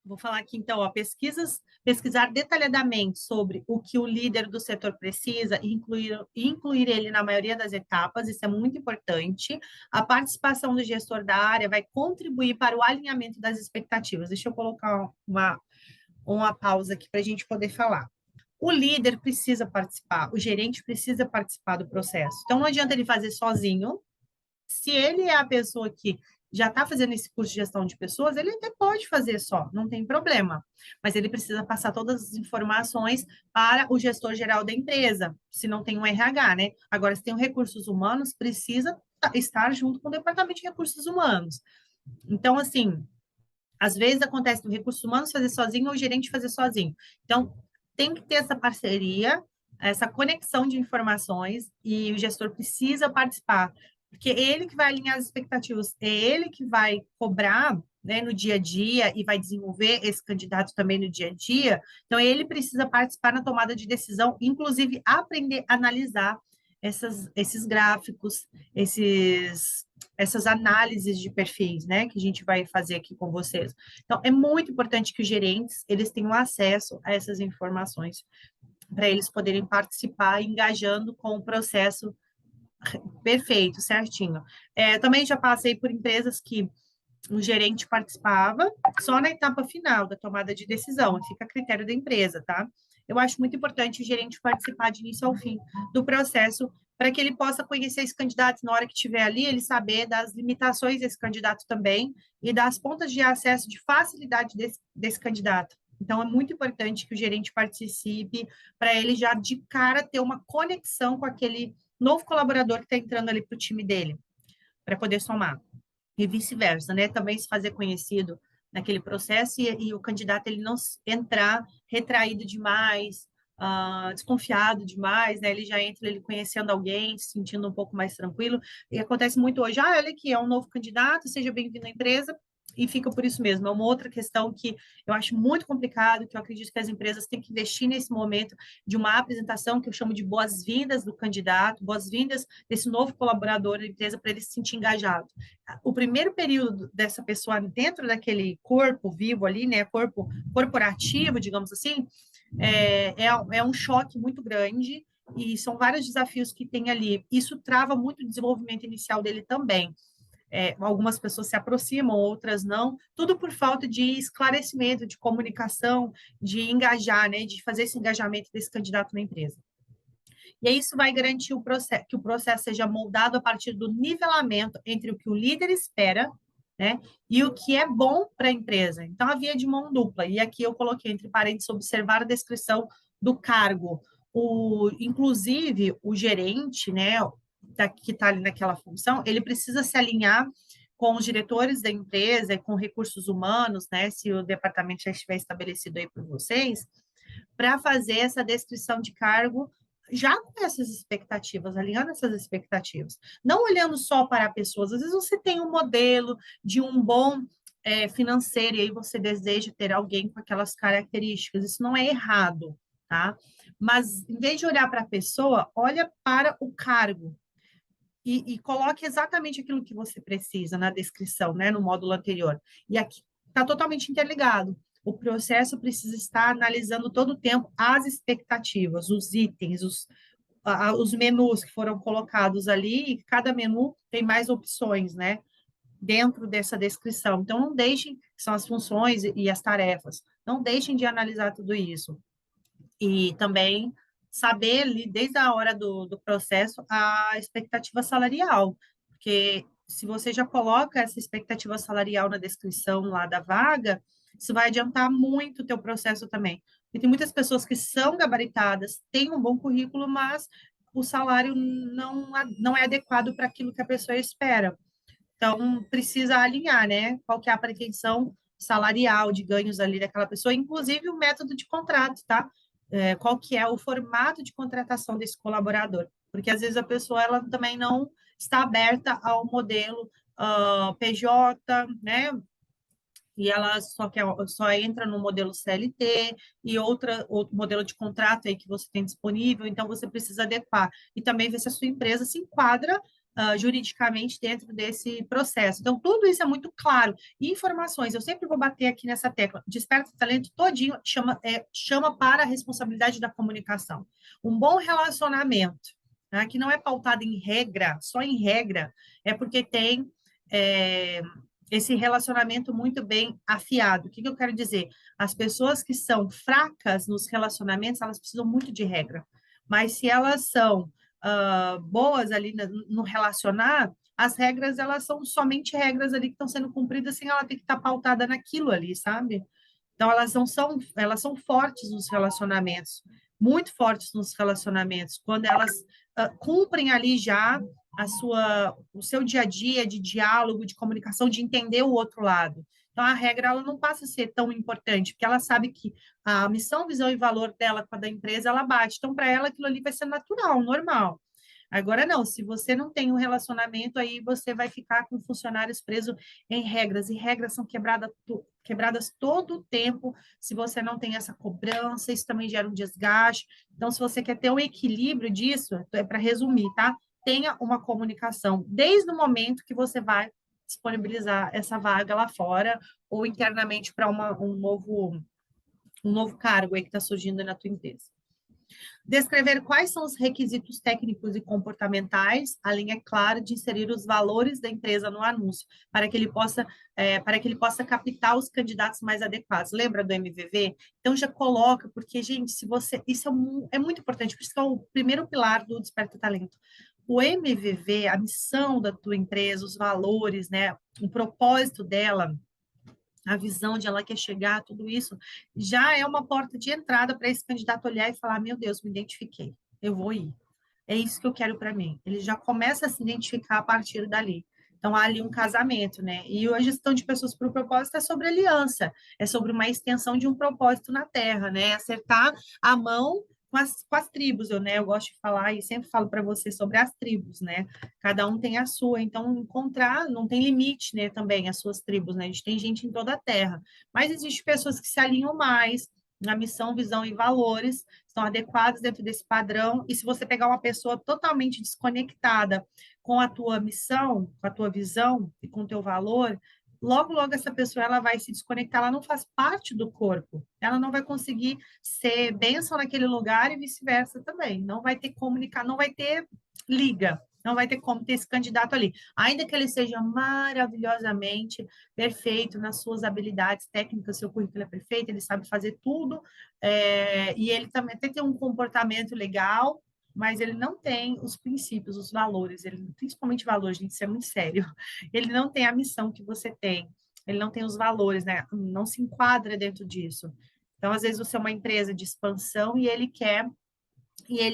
Vou falar aqui, então, ó, pesquisar detalhadamente sobre o que o líder do setor precisa e incluir ele na maioria das etapas, isso é muito importante. A participação do gestor da área vai contribuir para o alinhamento das expectativas. Deixa eu colocar uma pausa aqui para a gente poder falar. O líder precisa participar, o gerente precisa participar do processo. Então, não adianta ele fazer sozinho. Se ele é a pessoa que já está fazendo esse curso de gestão de pessoas, ele até pode fazer só, não tem problema. Mas ele precisa passar todas as informações para o gestor geral da empresa, se não tem um RH, né? Agora, se tem um recursos humanos, precisa estar junto com o departamento de recursos humanos. Então, assim, às vezes acontece do recursos humanos fazer sozinho ou o gerente fazer sozinho. Então, tem que ter essa parceria, essa conexão de informações e o gestor precisa participar, porque é ele que vai alinhar as expectativas, é ele que vai cobrar, né, no dia a dia e vai desenvolver esse candidato também no dia a dia. Então, ele precisa participar na tomada de decisão, inclusive aprender a analisar esses gráficos, essas análises de perfis, né, que a gente vai fazer aqui com vocês. Então, é muito importante que os gerentes, eles tenham acesso a essas informações para eles poderem participar, engajando com o processo perfeito, certinho. Também já passei por empresas que o gerente participava só na etapa final da tomada de decisão, fica a critério da empresa, tá? Eu acho muito importante o gerente participar de início ao fim do processo, para que ele possa conhecer esse candidato na hora que estiver ali, ele saber das limitações desse candidato também e das pontas de acesso de facilidade desse candidato. Então, é muito importante que o gerente participe, para ele já de cara ter uma conexão com aquele novo colaborador que está entrando ali para o time dele, para poder somar e vice-versa, né? Também se fazer conhecido naquele processo e o candidato ele não entrar retraído demais, desconfiado demais, né? Ele já entra ele conhecendo alguém, se sentindo um pouco mais tranquilo. E acontece muito hoje, olha aqui, é um novo candidato, seja bem-vindo à empresa, e fica por isso mesmo. É uma outra questão que eu acho muito complicado, que eu acredito que as empresas têm que investir nesse momento de uma apresentação que eu chamo de boas-vindas do candidato, boas-vindas desse novo colaborador da empresa para ele se sentir engajado. O primeiro período dessa pessoa dentro daquele corpo vivo ali, né, corpo corporativo, digamos assim, é um choque muito grande e são vários desafios que tem ali. Isso trava muito o desenvolvimento inicial dele também. Algumas pessoas se aproximam, outras não, tudo por falta de esclarecimento, de comunicação, de engajar, né, de fazer esse engajamento desse candidato na empresa. E aí isso vai garantir que o processo seja moldado a partir do nivelamento entre o que o líder espera, né, e o que é bom para a empresa. Então, a via de mão dupla. E aqui eu coloquei entre parênteses observar a descrição do cargo. Inclusive, o gerente, né, que está ali naquela função, ele precisa se alinhar com os diretores da empresa, com recursos humanos, né, se o departamento já estiver estabelecido aí por vocês, para fazer essa descrição de cargo já com essas expectativas, alinhando essas expectativas. Não olhando só para pessoas. Às vezes você tem um modelo de um bom financeiro e aí você deseja ter alguém com aquelas características. Isso não é errado, tá? Mas, em vez de olhar para a pessoa, olha para o cargo. E coloque exatamente aquilo que você precisa na descrição, né, no módulo anterior. E aqui está totalmente interligado. O processo precisa estar analisando todo o tempo as expectativas, os itens, os menus que foram colocados ali, e cada menu tem mais opções, né, dentro dessa descrição. Então, não deixem, são as funções e as tarefas, não deixem de analisar tudo isso. E também saber ali, desde a hora do processo, a expectativa salarial, porque se você já coloca essa expectativa salarial na descrição lá da vaga, isso vai adiantar muito o teu processo também. E tem muitas pessoas que são gabaritadas, têm um bom currículo, mas o salário não é adequado para aquilo que a pessoa espera. Então, precisa alinhar, né? Qual que é a pretensão salarial de ganhos ali daquela pessoa, inclusive o método de contrato, tá? Qual que é o formato de contratação desse colaborador, porque às vezes a pessoa ela também não está aberta ao modelo PJ, né? E ela só entra no modelo CLT e outro modelo de contrato aí que você tem disponível, então você precisa adequar. E também ver se a sua empresa se enquadra juridicamente dentro desse processo. Então, tudo isso é muito claro. E informações, eu sempre vou bater aqui nessa tecla, Desperta o Talento todinho chama para a responsabilidade da comunicação. Um bom relacionamento, né, que não é pautado em regra, só em regra, é porque tem é, esse relacionamento muito bem afiado. O que eu quero dizer? As pessoas que são fracas nos relacionamentos, elas precisam muito de regra. Mas se elas são boas ali no relacionar, as regras, elas são somente regras ali que estão sendo cumpridas sem ela ter que estar pautada naquilo ali, sabe? Então, elas são fortes nos relacionamentos, muito fortes nos relacionamentos, quando elas cumprem ali já o seu dia a dia de diálogo, de comunicação, de entender o outro lado. Então, a regra ela não passa a ser tão importante, porque ela sabe que a missão, visão e valor dela com a da empresa, ela bate. Então, para ela, aquilo ali vai ser natural, normal. Agora, não, se você não tem um relacionamento, aí você vai ficar com funcionários presos em regras, e regras são quebradas todo o tempo, se você não tem essa cobrança, isso também gera um desgaste. Então, se você quer ter um equilíbrio disso, é para resumir, tá? Tenha uma comunicação desde o momento que você vai disponibilizar essa vaga lá fora ou internamente para um novo cargo aí que está surgindo na tua empresa. Descrever quais são os requisitos técnicos e comportamentais, a linha é clara de inserir os valores da empresa no anúncio, para que ele possa captar os candidatos mais adequados. Lembra do MVV? Então já coloca, porque, gente, se você. Isso é muito importante, por isso que é o primeiro pilar do Desperta Talento. O MVV, a missão da tua empresa, os valores, né, o propósito dela, a visão de ela quer chegar, tudo isso, já é uma porta de entrada para esse candidato olhar e falar: meu Deus, me identifiquei, eu vou ir. É isso que eu quero para mim. Ele já começa a se identificar a partir dali. Então, há ali um casamento, né? E a gestão de pessoas por propósito é sobre aliança, é sobre uma extensão de um propósito na Terra, né? Acertar a mão com as tribos, eu gosto de falar e sempre falo para você sobre as tribos, né? Cada um tem a sua, então encontrar, não tem limite, né, também as suas tribos, né? A gente tem gente em toda a Terra, mas existem pessoas que se alinham mais na missão, visão e valores, estão adequados dentro desse padrão, e se você pegar uma pessoa totalmente desconectada com a tua missão, com a tua visão e com o teu valor, logo, logo essa pessoa ela vai se desconectar, ela não faz parte do corpo, ela não vai conseguir ser bênção naquele lugar e vice-versa também, não vai ter comunicar, não vai ter liga, não vai ter como ter esse candidato ali, ainda que ele seja maravilhosamente perfeito nas suas habilidades técnicas, seu currículo é perfeito, ele sabe fazer tudo, e ele também até tem um comportamento legal, mas ele não tem os princípios, os valores, principalmente valores, gente, isso é muito sério. Ele não tem a missão que você tem, ele não tem os valores, né? Não se enquadra dentro disso. Então, às vezes, você é uma empresa de expansão e ele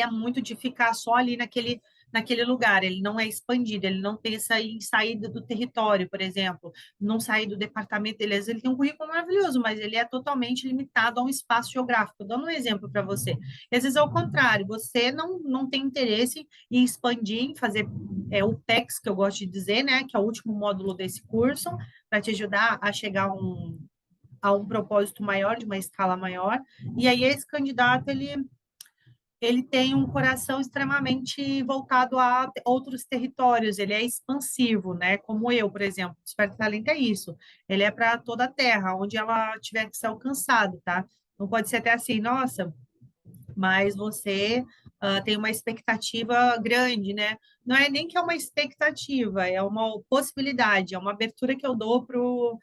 é muito de ficar só ali naquele lugar, ele não é expandido, ele não pensa em saída do território, por exemplo, não sair do departamento dele. Às vezes ele tem um currículo maravilhoso, mas ele é totalmente limitado a um espaço geográfico. Dando um exemplo para você. E às vezes é o contrário, você não tem interesse em expandir, em fazer o PEX, que eu gosto de dizer, né, que é o último módulo desse curso, para te ajudar a chegar a um propósito maior, de uma escala maior, e aí esse candidato, ele tem um coração extremamente voltado a outros territórios, ele é expansivo, né? Como eu, por exemplo, Desperta Talento é isso, ele é para toda a Terra, onde ela tiver que ser alcançado, tá? Não pode ser até assim, nossa, mas você tem uma expectativa grande, né? Não é nem que é uma expectativa, é uma possibilidade, é uma abertura que eu dou para o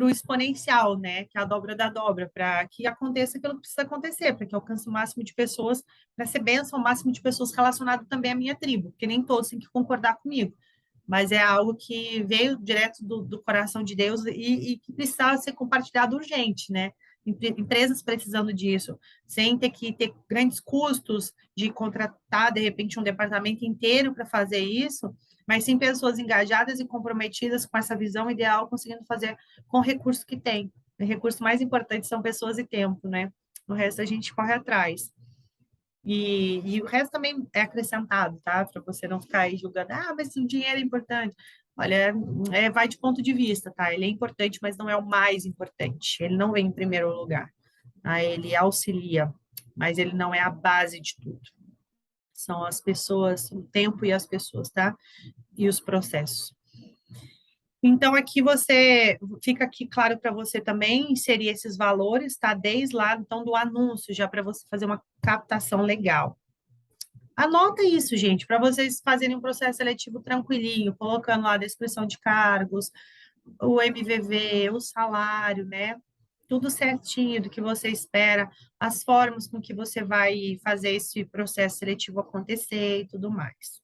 exponencial, né? Que é a dobra da dobra, para que aconteça aquilo que precisa acontecer, para que alcance o máximo de pessoas, para ser bênção, o máximo de pessoas relacionado também à minha tribo, porque nem todos têm que concordar comigo. Mas é algo que veio direto do coração de Deus e que precisa ser compartilhado urgente, né? Empresas precisando disso, sem ter que ter grandes custos de contratar, de repente, um departamento inteiro para fazer isso, mas sim pessoas engajadas e comprometidas com essa visão ideal, conseguindo fazer com o recurso que tem. O recurso mais importante são pessoas e tempo, né? O resto a gente corre atrás. E o resto também é acrescentado, tá? Para você não ficar aí julgando, mas o dinheiro é importante. Olha, vai de ponto de vista, tá? Ele é importante, mas não é o mais importante. Ele não vem em primeiro lugar, tá? Ele auxilia, mas ele não é a base de tudo. São as pessoas, o tempo e as pessoas, tá? e os processos. Então, aqui fica aqui claro para você também inserir esses valores, tá? Desde lá, então, do anúncio, já para você fazer uma captação legal. Anota isso, gente, para vocês fazerem um processo seletivo tranquilinho, colocando lá a descrição de cargos, o MVV, o salário, né? Tudo certinho do que você espera, as formas com que você vai fazer esse processo seletivo acontecer e tudo mais.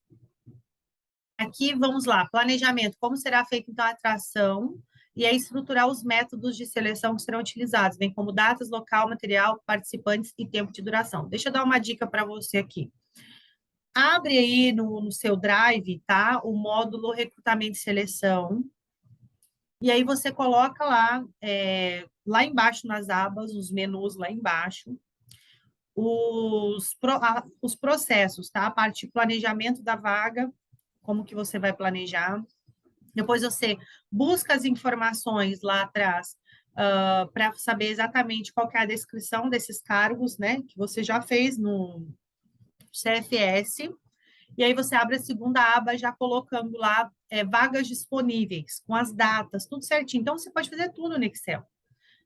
Aqui, vamos lá, planejamento. Como será feita, então, a atração e aí estruturar os métodos de seleção que serão utilizados, bem como datas, local, material, participantes e tempo de duração. Deixa eu dar uma dica para você aqui. Abre aí no seu Drive, tá? O módulo recrutamento e seleção. E aí você coloca lá embaixo nas abas, os menus lá embaixo, os processos, tá? A parte de planejamento da vaga, como que você vai planejar. Depois você busca as informações lá atrás para saber exatamente qual que é a descrição desses cargos, né? Que você já fez no CFS. E aí você abre a segunda aba já colocando lá vagas disponíveis, com as datas, tudo certinho. Então, você pode fazer tudo no Excel.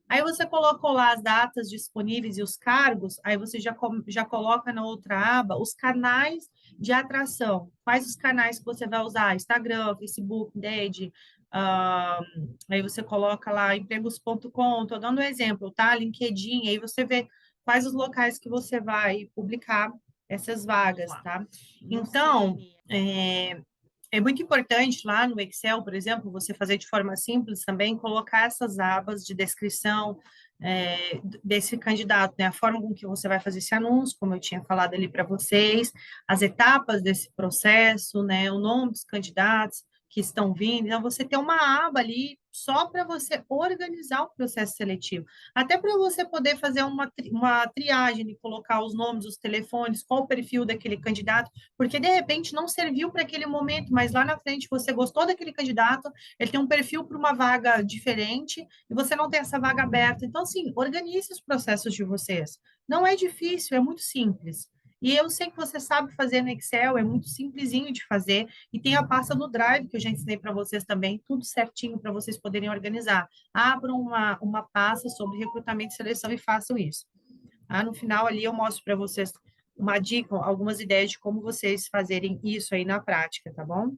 Aí você colocou lá as datas disponíveis e os cargos, aí você já coloca na outra aba os canais de atração. Quais os canais que você vai usar? Instagram, Facebook, Indeed. Aí você coloca lá empregos.com, estou dando um exemplo, tá? LinkedIn, aí você vê quais os locais que você vai publicar essas vagas, tá? Então, é muito importante lá no Excel, por exemplo, você fazer de forma simples também, colocar essas abas de descrição desse candidato, né? A forma com que você vai fazer esse anúncio, como eu tinha falado ali para vocês, as etapas desse processo, né? O nome dos candidatos que estão vindo. Então, você tem uma aba ali só para você organizar o processo seletivo. Até para você poder fazer uma triagem e colocar os nomes, os telefones, qual o perfil daquele candidato, porque de repente não serviu para aquele momento, mas lá na frente você gostou daquele candidato, ele tem um perfil para uma vaga diferente e você não tem essa vaga aberta. Então, assim, organize os processos de vocês. Não é difícil, é muito simples. E eu sei que você sabe fazer no Excel, é muito simplesinho de fazer, e tem a pasta do Drive, que eu já ensinei para vocês também, tudo certinho para vocês poderem organizar. Abram uma pasta sobre recrutamento e seleção e façam isso. No final ali eu mostro para vocês uma dica, algumas ideias de como vocês fazerem isso aí na prática, tá bom?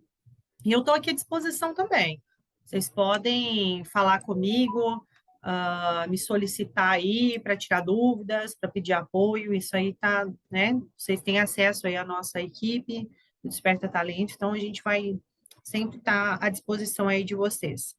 E eu estou aqui à disposição também. Vocês podem falar comigo, me solicitar aí para tirar dúvidas, para pedir apoio, isso aí tá, né? Vocês têm acesso aí à nossa equipe do Desperta Talento, então a gente vai sempre estar à disposição aí de vocês.